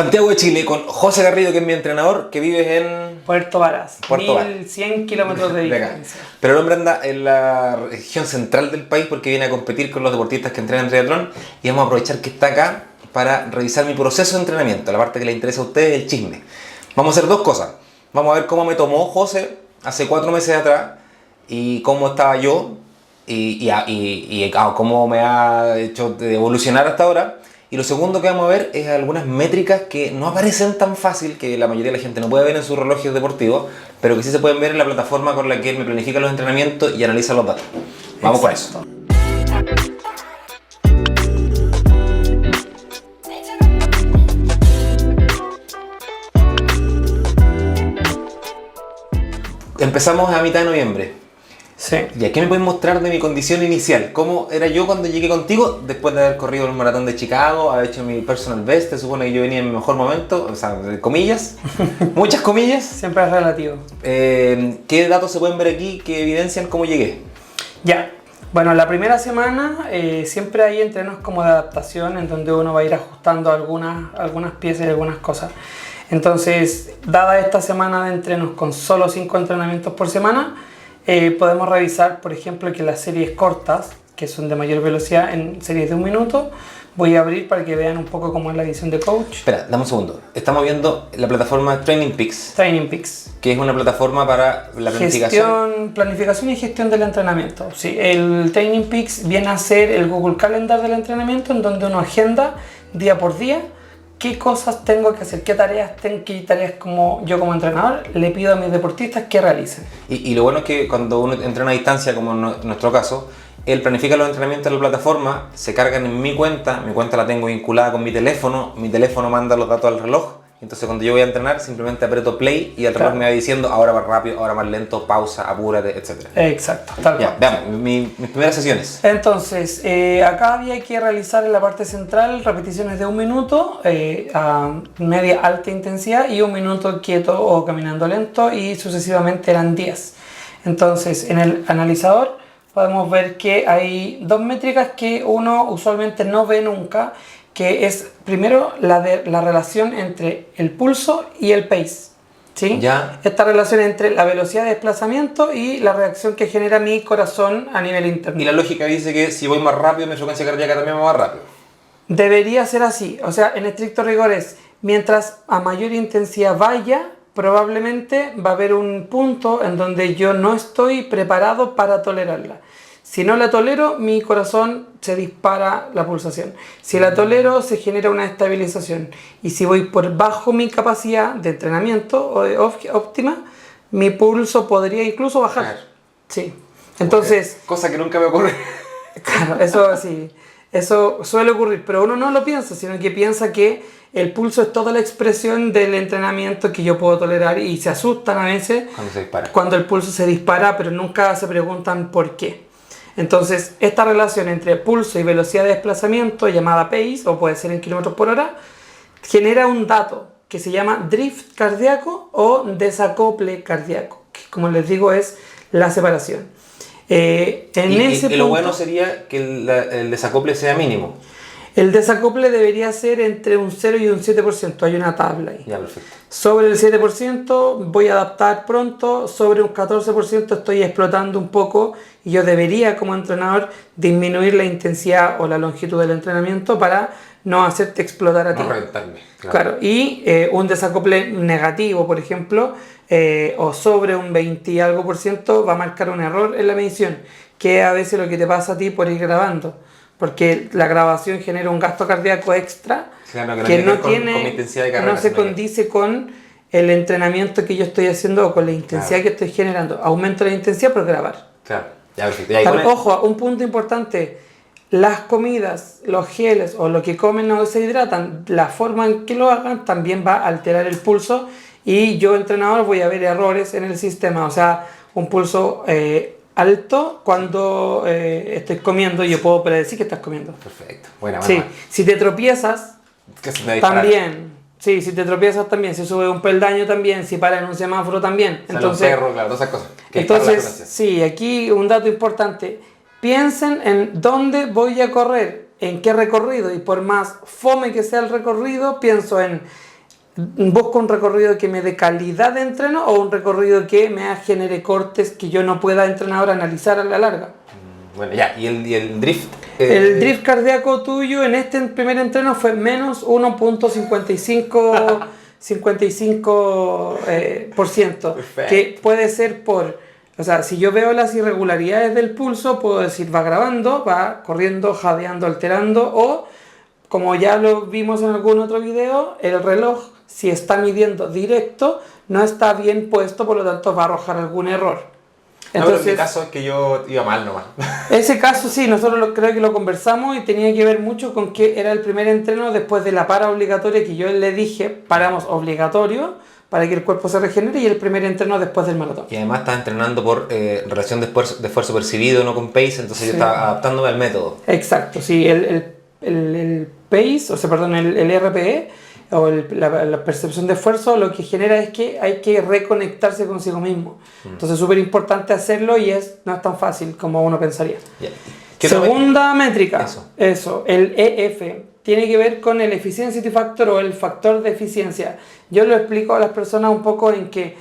Santiago de Chile con José Garrido, que es mi entrenador, que vives en Puerto Varas, Puerto Varas. 1100 kilómetros de acá. distancia. Pero el hombre anda en la región central del país porque viene a competir con los deportistas que entrenan en triatlón y vamos a aprovechar que está acá para revisar mi proceso de entrenamiento, la parte que le interesa a ustedes, el chisme. Vamos a hacer dos cosas. Vamos a ver cómo me tomó José hace 4 meses atrás y cómo estaba yo y cómo me ha hecho evolucionar hasta ahora. Y lo segundo que vamos a ver es algunas métricas que no aparecen tan fácil, que la mayoría de la gente no puede ver en sus relojes deportivos, pero que sí se pueden ver en la plataforma con la que él me planifica los entrenamientos y analiza los datos. Vamos con eso. Empezamos a mitad de noviembre. Sí. ¿Y a qué me puedes mostrar de mi condición inicial? ¿Cómo era yo cuando llegué contigo después de haber corrido el maratón de Chicago, haber hecho mi personal best? Se supone que yo venía en mi mejor momento, o sea, comillas, muchas comillas. Siempre es relativo. ¿Qué datos se pueden ver aquí que evidencian cómo llegué? Ya. Bueno, la primera semana siempre hay entrenos como de adaptación en donde uno va a ir ajustando algunas piezas y algunas cosas. Entonces, dada esta semana de entrenos con solo 5 entrenamientos por semana, podemos revisar, por ejemplo, que las series cortas, que son de mayor velocidad en series de 1 minuto, voy a abrir para que vean un poco cómo es la visión de coach. Espera, dame un segundo. Estamos viendo la plataforma Training Peaks. Training Peaks. Que es una plataforma para la planificación. Planificación y gestión del entrenamiento. Sí, el Training Peaks viene a ser el Google Calendar del entrenamiento, en donde uno agenda día por día qué cosas tengo que hacer, qué tareas como yo como entrenador le pido a mis deportistas que realicen. Y lo bueno es que cuando uno entrena a distancia, como en nuestro caso, él planifica los entrenamientos en la plataforma, se cargan en mi cuenta la tengo vinculada con mi teléfono manda los datos al reloj, entonces cuando yo voy a entrenar simplemente aprieto play y el reloj me va diciendo ahora más rápido, ahora más lento, pausa, apúrate, etc. Exacto, tal cual. Veamos, mis primeras sesiones. Entonces, acá había que realizar en la parte central repeticiones de 1 minuto a media alta intensidad y 1 minuto quieto o caminando lento y sucesivamente eran 10. Entonces, en el analizador podemos ver que hay 2 métricas que uno usualmente no ve nunca, que es primero la relación entre el pulso y el pace. ¿Sí? Ya. Esta relación entre la velocidad de desplazamiento y la reacción que genera mi corazón a nivel interno. Y la lógica dice que si voy más rápido, mi frecuencia cardíaca también va más rápido. Debería ser así. O sea, en estricto rigor es, mientras a mayor intensidad vaya, probablemente va a haber un punto en donde yo no estoy preparado para tolerarla. Si no la tolero, mi corazón se dispara la pulsación. Si la tolero, se genera una estabilización. Y si voy por bajo mi capacidad de entrenamiento óptima, mi pulso podría incluso bajar. Claro. Sí. Entonces... Cosa que nunca me ocurre. Claro, eso sí. Eso suele ocurrir, pero uno no lo piensa, sino que piensa que el pulso es toda la expresión del entrenamiento que yo puedo tolerar y se asustan a veces Cuando se dispara. cuando el pulso se dispara, pero nunca se preguntan por qué. Entonces, esta relación entre pulso y velocidad de desplazamiento, llamada pace, o puede ser en kilómetros por hora, genera un dato que se llama drift cardíaco o desacople cardíaco, que como les digo es la separación. Lo bueno sería que el desacople sea mínimo. El desacople debería ser entre un 0 y un 7%, hay una tabla ahí. Ya, perfecto. Sobre el 7% voy a adaptar pronto, sobre un 14% estoy explotando un poco y yo debería como entrenador disminuir la intensidad o la longitud del entrenamiento para no hacerte explotar a ti. No reventarme. Claro, y un desacople negativo, por ejemplo, o sobre un 20 y algo % va a marcar un error en la medición, que es a veces lo que te pasa a ti por ir grabando. Porque la grabación genera un gasto cardíaco extra claro, que no con mi intensidad de carrera, no se condice con el entrenamiento que yo estoy haciendo o con la intensidad que estoy generando. Aumento la intensidad por grabar. Claro, ya perfecto. Ojo, un punto importante. Las comidas, los geles o lo que comen no se hidratan, la forma en que lo hagan también va a alterar el pulso y yo entrenador voy a ver errores en el sistema, o sea, un pulso alto cuando estoy comiendo, yo puedo predecir que estás comiendo. Perfecto, buena. Sí, si te tropiezas, también. Sí, si te tropiezas también, si sube un peldaño también, si para en un semáforo también. Entonces, un perro, claro, todas esas cosas. Entonces, sí, aquí un dato importante. Piensen en dónde voy a correr, en qué recorrido, y por más fome que sea el recorrido, pienso en ¿Busco un recorrido que me dé calidad de entreno o un recorrido que me genere cortes que yo no pueda entrenador analizar a la larga? Bueno, ya, ¿y el drift? El drift cardíaco tuyo en este primer entreno fue menos 1.55%, que puede ser o sea, si yo veo las irregularidades del pulso, puedo decir va grabando, va corriendo, jadeando, alterando, o como ya lo vimos en algún otro video, el reloj, si está midiendo directo, no está bien puesto, por lo tanto va a arrojar algún error. Entonces, en mi caso es que yo iba mal nomás. Ese caso sí, nosotros creo que lo conversamos y tenía que ver mucho con que era el primer entreno después de la para obligatoria que yo le dije, paramos obligatorio para que el cuerpo se regenere, y el primer entreno después del maratón. Y además estaba entrenando por relación de esfuerzo percibido, no con pace, entonces yo estaba adaptándome al método. Exacto, sí, el pace, o sea, perdón, el RPE, o la percepción de esfuerzo, lo que genera es que hay que reconectarse consigo mismo. Entonces es súper importante hacerlo y no es tan fácil como uno pensaría. Yeah. Segunda métrica, eso, el EF, tiene que ver con el Efficiency Factor o el factor de eficiencia. Yo lo explico a las personas un poco en que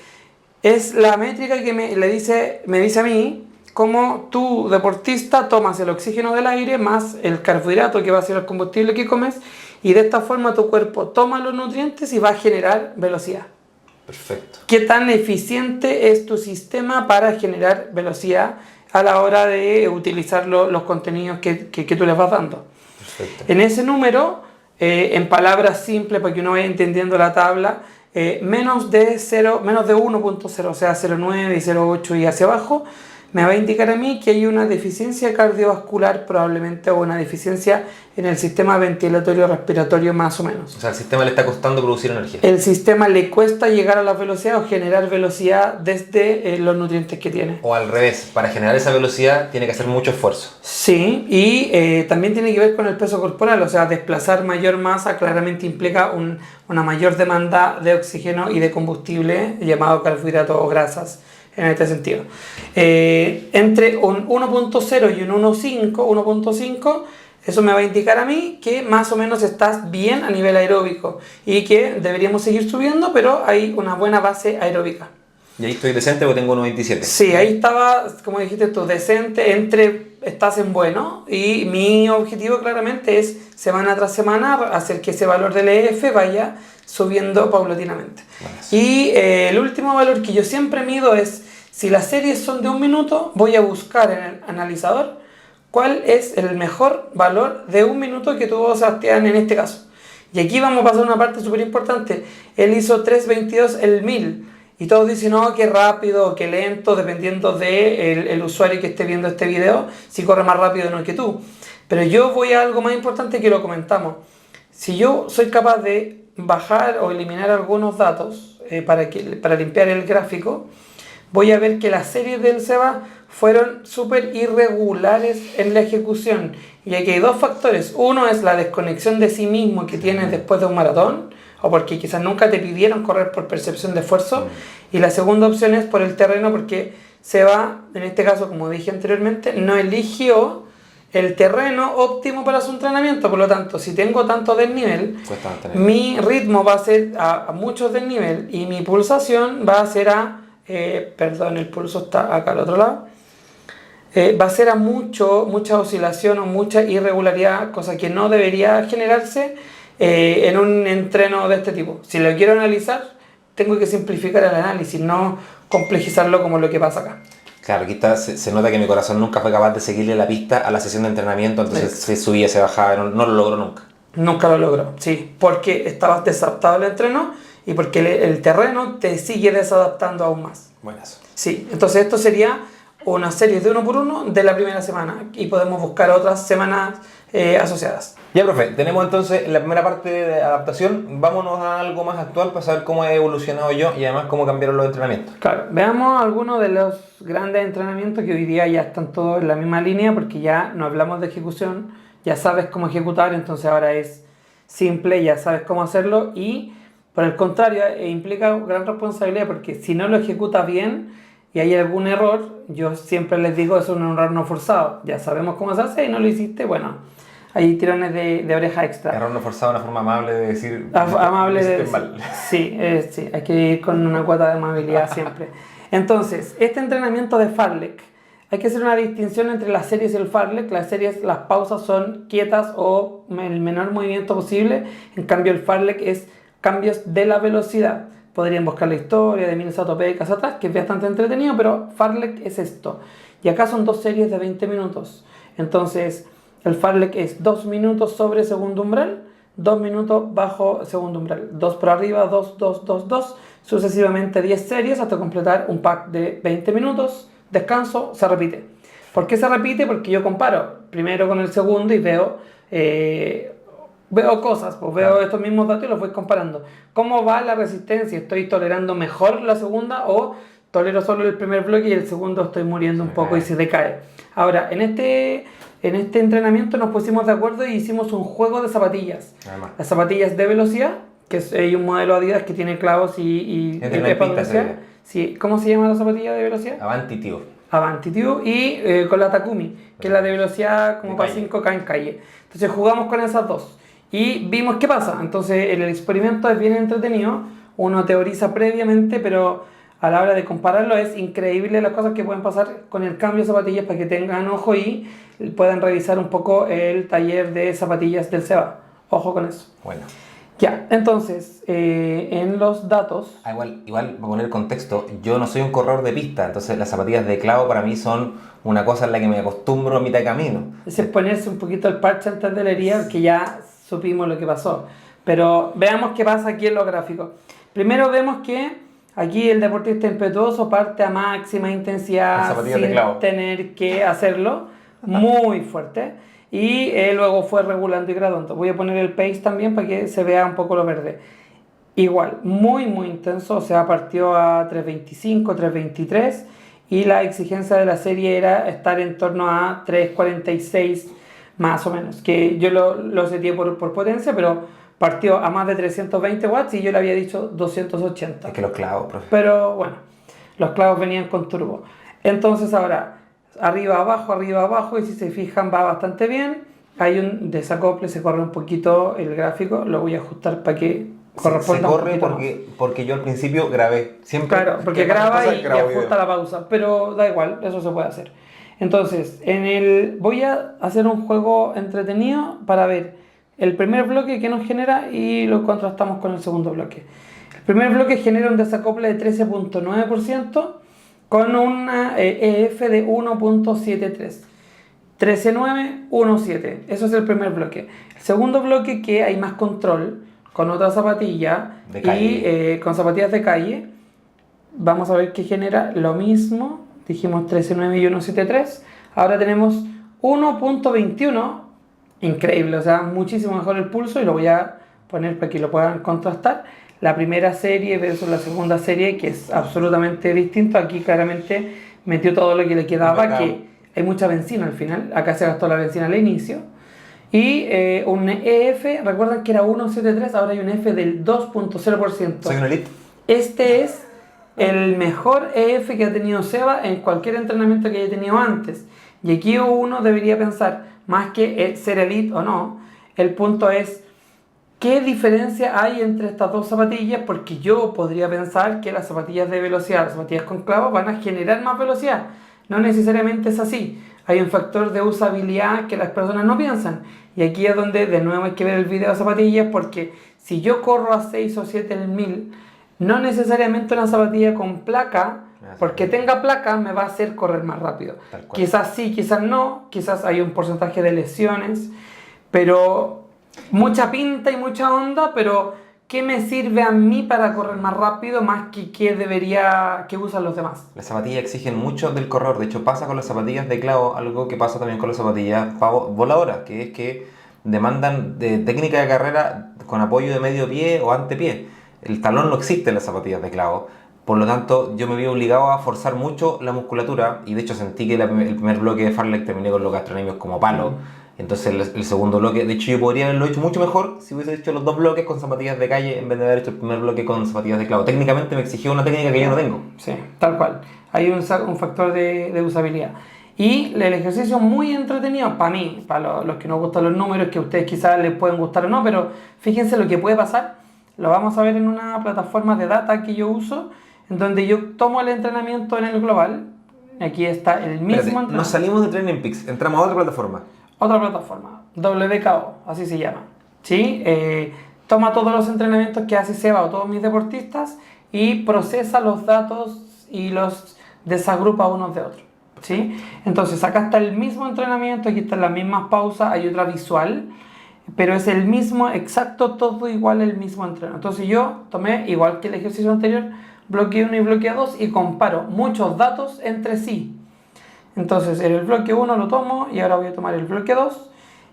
es la métrica que me dice a mí cómo tú, deportista, tomas el oxígeno del aire más el carbohidrato que va a ser el combustible que comes, y de esta forma tu cuerpo toma los nutrientes y va a generar velocidad. Perfecto. ¿Qué tan eficiente es tu sistema para generar velocidad a la hora de utilizar los contenidos que tú les vas dando? Perfecto. En ese número, en palabras simples para que uno vaya entendiendo la tabla, menos de 1.0, o sea 0.9 y 0.8 y hacia abajo, me va a indicar a mí que hay una deficiencia cardiovascular probablemente, o una deficiencia en el sistema ventilatorio respiratorio más o menos. O sea, al sistema le está costando producir energía. El sistema le cuesta llegar a la velocidad o generar velocidad desde los nutrientes que tiene. O al revés, para generar esa velocidad tiene que hacer mucho esfuerzo. Sí, y también tiene que ver con el peso corporal, o sea, desplazar mayor masa claramente implica una mayor demanda de oxígeno y de combustible llamado carbohidratos o grasas. En este sentido, entre un 1.0 y un 1.5, eso me va a indicar a mí que más o menos estás bien a nivel aeróbico y que deberíamos seguir subiendo, pero hay una buena base aeróbica. Y ahí estoy decente porque tengo 1.27. Sí, ahí estaba, como dijiste tú, decente, estás en bueno, y mi objetivo claramente es semana tras semana hacer que ese valor del EF vaya subiendo paulatinamente. Y el último valor que yo siempre mido es, si las series son de 1 minuto, voy a buscar en el analizador cuál es el mejor valor de 1 minuto que tuvo Sebastián en este caso. Y aquí vamos a pasar una parte súper importante. Él hizo 3.22 el 1000. Y todos dicen, no, qué rápido o qué lento, dependiendo del usuario que esté viendo este video, si corre más rápido o no que tú. Pero yo voy a algo más importante que lo comentamos. Si yo soy capaz de bajar o eliminar algunos datos para limpiar el gráfico, voy a ver que las series del Seba fueron súper irregulares en la ejecución. Y aquí hay dos factores. Uno es la desconexión de sí mismo que tienes después de un maratón, o porque quizás nunca te pidieron correr por percepción de esfuerzo. Y la segunda opción es por el terreno, porque Seba, en este caso, como dije anteriormente, no eligió el terreno óptimo para su entrenamiento. Por lo tanto, si tengo tanto desnivel, mi ritmo va a ser a mucho desnivel y mi pulsación va a ser perdón, el pulso está acá al otro lado, va a ser a mucha oscilación o mucha irregularidad, cosa que no debería generarse en un entreno de este tipo. Si lo quiero analizar, tengo que simplificar el análisis, no complejizarlo como lo que pasa acá. Claro, aquí se nota que mi corazón nunca fue capaz de seguirle la pista a la sesión de entrenamiento, entonces se subía, se bajaba, no lo logró nunca. Nunca lo logró, sí, porque estabas desadaptado al entreno y porque el terreno te sigue desadaptando aún más. Buenas. Sí, entonces esto sería una serie de 1 por 1 de la primera semana y podemos buscar otras semanas asociadas. Ya, profe, tenemos entonces la primera parte de adaptación. Vámonos a algo más actual para saber cómo he evolucionado yo y además cómo cambiaron los entrenamientos. Claro, veamos algunos de los grandes entrenamientos que hoy día ya están todos en la misma línea, porque ya no hablamos de ejecución, ya sabes cómo ejecutar, entonces ahora es simple, ya sabes cómo hacerlo, y por el contrario implica gran responsabilidad, porque si no lo ejecutas bien y hay algún error, yo siempre les digo, es un error no forzado, ya sabemos cómo se hace y no lo hiciste, bueno, hay tirones de oreja extra. Error no forzado, una forma amable de decir... Amable de decir mal. Sí, sí, hay que ir con una cuota de amabilidad siempre. Entonces, este entrenamiento de Farlek, hay que hacer una distinción entre las series y el Farlek. Las series, las pausas son quietas o el menor movimiento posible. En cambio, el Farlek es cambios de la velocidad. Podrían buscar la historia de Minnesota Pecas atrás, que es bastante entretenido, pero Farlek es esto. Y acá son 2 series de 20 minutos. Entonces, el Farlek es 2 minutos sobre segundo umbral, 2 minutos bajo segundo umbral, 2 por arriba, 2, 2, 2, 2, sucesivamente 10 series hasta completar un pack de 20 minutos, descanso, se repite. ¿Por qué se repite? Porque yo comparo primero con el segundo y veo cosas, pues veo estos mismos datos y los voy comparando. ¿Cómo va la resistencia? ¿Estoy tolerando mejor la segunda o tolero solo el primer bloque y el segundo estoy muriendo un poco y se decae? Ahora, en este entrenamiento nos pusimos de acuerdo y hicimos un juego de zapatillas. Además. Las zapatillas de velocidad, que hay un modelo Adidas que tiene clavos y velocidad. Sí, ¿cómo se llama la zapatilla de velocidad? Avanti, tío. Avanti, tío. Y con la Takumi, que es la de velocidad como para 5K en calle. Entonces jugamos con esas dos y vimos qué pasa. Entonces el experimento es bien entretenido. Uno teoriza previamente, pero a la hora de compararlo es increíble las cosas que pueden pasar con el cambio de zapatillas para que tengan ojo y puedan revisar un poco el taller de zapatillas del Seba. Ojo con eso. Bueno. Ya, entonces, en los datos... Igual, para poner contexto, yo no soy un corredor de pista, entonces las zapatillas de clavo para mí son una cosa en la que me acostumbro a mitad de camino. Es ponerse un poquito el parche antes de la herida, que ya supimos lo que pasó. Pero veamos qué pasa aquí en los gráficos. Primero vemos que aquí el deportista impetuoso parte a máxima intensidad sin tener que hacerlo, muy fuerte. Y luego fue regulando y graduando. Voy a poner el pace también para que se vea un poco lo verde. Igual, muy intenso, o sea, partió a 3.25, 3.23 y la exigencia de la serie era estar en torno a 3.46 más o menos, que yo lo seteé por potencia, pero partió a más de 320 watts y yo le había dicho 280. Es que los clavos, profe. Pero bueno, los clavos venían con turbo. Entonces ahora... arriba, abajo, y si se fijan va bastante bien. Hay un desacople, se corre un poquito el gráfico, lo voy a ajustar para que corresponda. Se corre porque yo al principio grabé. Siempre claro, porque graba y ajusta la pausa, pero da igual, eso se puede hacer. Entonces, voy a hacer un juego entretenido para ver el primer bloque que nos genera y lo contrastamos con el segundo bloque. El primer bloque genera un desacople de 13.9%, con una EF de 1.73. 13.9, 1.7. Eso es el primer bloque. El segundo bloque, que hay más control, con otra zapatilla y con zapatillas de calle. Vamos a ver qué genera lo mismo. Dijimos 13.9 y 1.73. Ahora tenemos 1.21. Increíble, o sea, muchísimo mejor el pulso y lo voy a poner para que lo puedan contrastar. La primera serie versus la segunda serie, que es absolutamente distinto. Aquí claramente metió todo lo que le quedaba, que hay mucha benzina al final. Acá se gastó la benzina al inicio. Y un EF, recuerdan que era 1.73, ahora hay un EF del 2.0%. Soy un elite. Este es el mejor EF que ha tenido Seba en cualquier entrenamiento que haya tenido antes. Y aquí uno debería pensar, más que ser elite o no, el punto es... ¿qué diferencia hay entre estas dos zapatillas? Porque yo podría pensar que las zapatillas de velocidad, las zapatillas con clavos van a generar más velocidad. No necesariamente es así. Hay un factor de usabilidad que las personas no piensan. Y aquí es donde de nuevo hay que ver el video de zapatillas, porque si yo corro a 6 o 7 en el 1000, no necesariamente una zapatilla con placa, porque tenga placa, me va a hacer correr más rápido. Quizás sí, quizás no, quizás hay un porcentaje de lesiones, pero... mucha pinta y mucha onda, pero ¿qué me sirve a mí para correr más rápido más que qué usan los demás? Las zapatillas exigen mucho del corredor. De hecho, pasa con las zapatillas de clavo, algo que pasa también con las zapatillas voladoras, que es que demandan de técnica de carrera con apoyo de medio pie o antepié. El talón no existe en las zapatillas de clavo. Por lo tanto, yo me vi obligado a forzar mucho la musculatura y de hecho sentí que el primer bloque de Farlek terminé con los gastrocnemios como palo. Entonces el segundo bloque, de hecho yo podría haberlo hecho mucho mejor si hubiese hecho los dos bloques con zapatillas de calle en vez de haber hecho el primer bloque con zapatillas de clavo. Técnicamente me exigió una técnica que yo no tengo. Sí, tal cual. Hay un factor de usabilidad. Y el ejercicio muy entretenido para mí, para los que nos gustan los números, que a ustedes quizás les pueden gustar o no, pero fíjense lo que puede pasar. Lo vamos a ver en una plataforma de data que yo uso, en donde yo tomo el entrenamiento en el global. Aquí está el mismo entrenamiento. Nos salimos de Training Peaks, entramos a otra plataforma. Otra plataforma, WKO, así se llama. ¿Sí? Toma todos los entrenamientos que hace Seba o todos mis deportistas y procesa los datos y los desagrupa unos de otros. ¿Sí? Entonces acá está el mismo entrenamiento, aquí están las mismas pausas, hay otra visual, pero es el mismo, exacto, todo igual, el mismo entrenamiento. Entonces yo tomé, igual que el ejercicio anterior, bloque 1 y bloque 2 y comparo muchos datos entre sí. Entonces en el bloque 1 lo tomo y ahora voy a tomar el bloque 2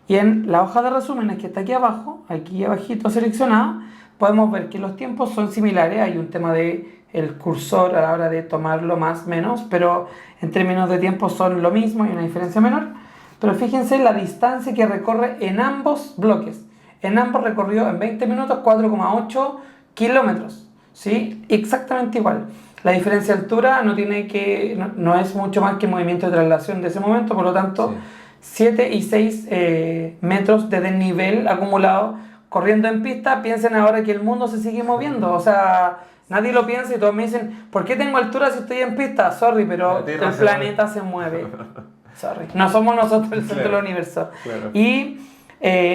y en la hoja de resúmenes que está aquí abajo, aquí abajito seleccionada, podemos ver que los tiempos son similares, hay un tema de el cursor a la hora de tomarlo más menos, pero en términos de tiempo son lo mismo, hay una diferencia menor. Pero fíjense la distancia que recorre en ambos bloques. En ambos recorrió en 20 minutos 4,8 kilómetros, ¿sí? Exactamente igual. La diferencia de altura no es mucho más que movimiento de traslación de ese momento, por lo tanto, sí. 7 y 6 metros de desnivel acumulado corriendo en pista. Piensen ahora que el mundo se sigue moviendo, o sea, nadie lo piensa y todos me dicen, ¿por qué tengo altura si estoy en pista? Sorry, pero el planeta se mueve. Sorry. No somos nosotros el centro del universo. Claro. Y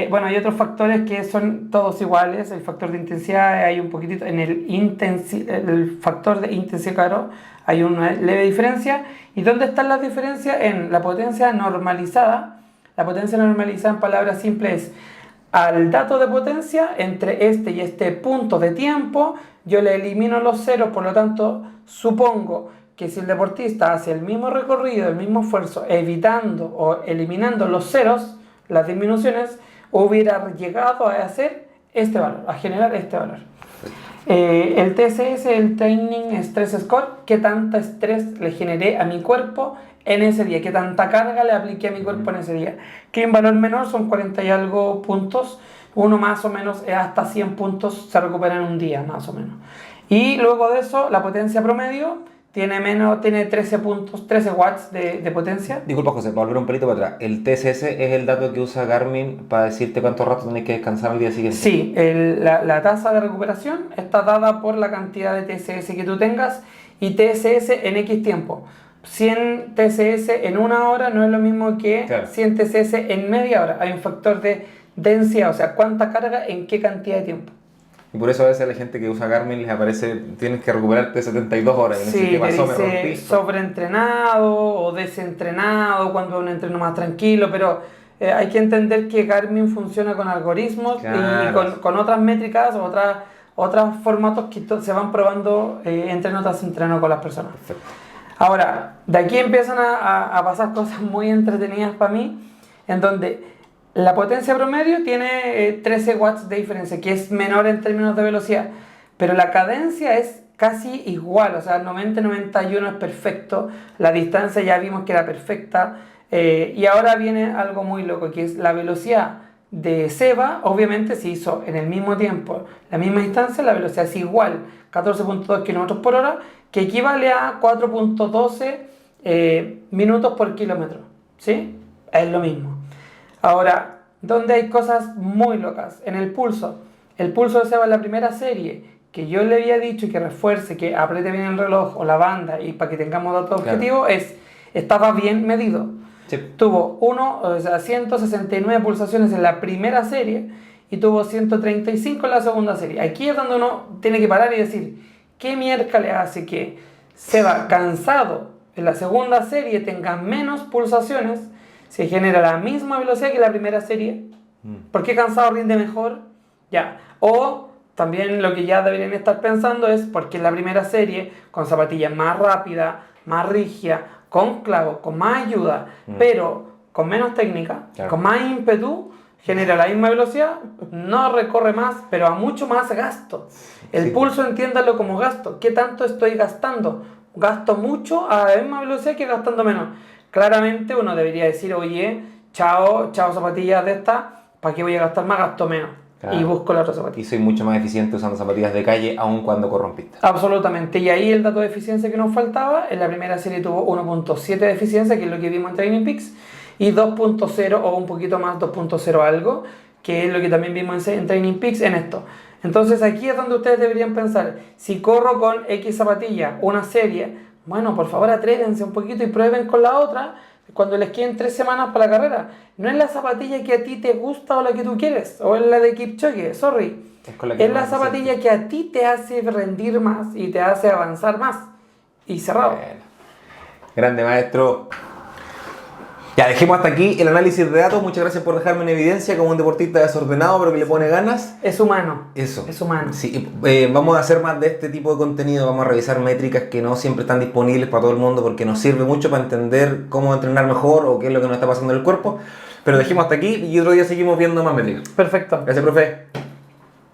bueno, hay otros factores que son todos iguales. El factor de intensidad hay un poquitito, en el factor de intensidad, claro, hay una leve diferencia. ¿Y dónde están las diferencias? En la potencia normalizada. La potencia normalizada, en palabras simples, es al dato de potencia entre este y este punto de tiempo, yo le elimino los ceros, por lo tanto, supongo que si el deportista hace el mismo recorrido, el mismo esfuerzo, evitando o eliminando los ceros, las disminuciones, hubiera llegado a hacer este valor, a generar este valor. El TSS, el Training Stress Score, qué tanta estrés le generé a mi cuerpo en ese día, qué tanta carga le apliqué a mi cuerpo en ese día, que en valor menor son 40 y algo puntos, uno más o menos hasta 100 puntos se recupera en un día, más o menos. Y luego de eso, la potencia promedio tiene 13 puntos, 13 watts de potencia. Disculpa, José, para volver un pelito para atrás. ¿El TSS es el dato que usa Garmin para decirte cuánto rato tenés que descansar al día siguiente? Sí, la tasa de recuperación está dada por la cantidad de TSS que tú tengas y TSS en X tiempo. 100 TSS en una hora no es lo mismo que 100 TSS en media hora. Hay un factor de densidad, o sea, cuánta carga en qué cantidad de tiempo. Y por eso a veces a la gente que usa Garmin les aparece, tienes que recuperarte 72 horas. Y no sé qué pasó, me rompí. Sobreentrenado o desentrenado, cuando es un entreno más tranquilo, pero hay que entender que Garmin funciona con algoritmos y con otras métricas, otros formatos que se van probando entreno tras entreno con las personas. Perfecto. Ahora, de aquí empiezan a pasar cosas muy entretenidas para mí, en donde la potencia promedio tiene 13 watts de diferencia, que es menor en términos de velocidad, pero la cadencia es casi igual, o sea, 90-91 es perfecto, la distancia ya vimos que era perfecta, y ahora viene algo muy loco, que es la velocidad de Seba, obviamente se hizo en el mismo tiempo, la misma distancia, la velocidad es igual, 14.2 km por hora, que equivale a 4.12 minutos por kilómetro, ¿sí? Es lo mismo. Ahora, donde hay cosas muy locas, en el pulso de Seba en la primera serie, que yo le había dicho que refuerce, que apriete bien el reloj o la banda y para que tengamos datos objetivos, estaba bien medido. Sí. Tuvo 169 pulsaciones en la primera serie y tuvo 135 en la segunda serie. Aquí es donde uno tiene que parar y decir, ¿qué miércoles hace que Seba cansado en la segunda serie tenga menos pulsaciones? Se genera la misma velocidad que la primera serie. ¿Por qué cansado rinde mejor? Ya. O también lo que ya deberían estar pensando es porque en la primera serie, con zapatillas más rápidas, más rígidas, con clavos, con más ayuda, pero con menos técnica, con más ímpetu, genera la misma velocidad, no recorre más, pero a mucho más gasto. El pulso, entiéndalo como gasto. ¿Qué tanto estoy gastando? Gasto mucho a la misma velocidad que gastando menos. Claramente uno debería decir, oye, chao zapatillas de estas, ¿para qué voy a gastar más? Gasto menos. Claro. y busco la otra zapatilla. Y soy mucho más eficiente usando zapatillas de calle, aun cuando corro en pista. Absolutamente. Y ahí el dato de eficiencia que nos faltaba, en la primera serie tuvo 1.7 de eficiencia, que es lo que vimos en Training Peaks, y 2.0 o un poquito más, 2.0 algo, que es lo que también vimos en Training Peaks en esto. Entonces aquí es donde ustedes deberían pensar, si corro con X zapatilla, una serie, bueno, por favor atrévense un poquito y prueben con la otra cuando les queden 3 semanas para la carrera. No es la zapatilla que a ti te gusta o la que tú quieres, o es la de Kipchoge, sorry. Es la zapatilla que a ti te hace rendir más y te hace avanzar más. Y cerrado. Bueno. Grande maestro. Ya, dejemos hasta aquí el análisis de datos. Muchas gracias por dejarme en evidencia como un deportista desordenado, pero que le pone ganas. Es humano. Eso. Es humano. Sí, vamos a hacer más de este tipo de contenido. Vamos a revisar métricas que no siempre están disponibles para todo el mundo porque nos sirve mucho para entender cómo entrenar mejor o qué es lo que nos está pasando en el cuerpo. Pero dejemos hasta aquí y otro día seguimos viendo más métricas. Perfecto. Gracias, profe.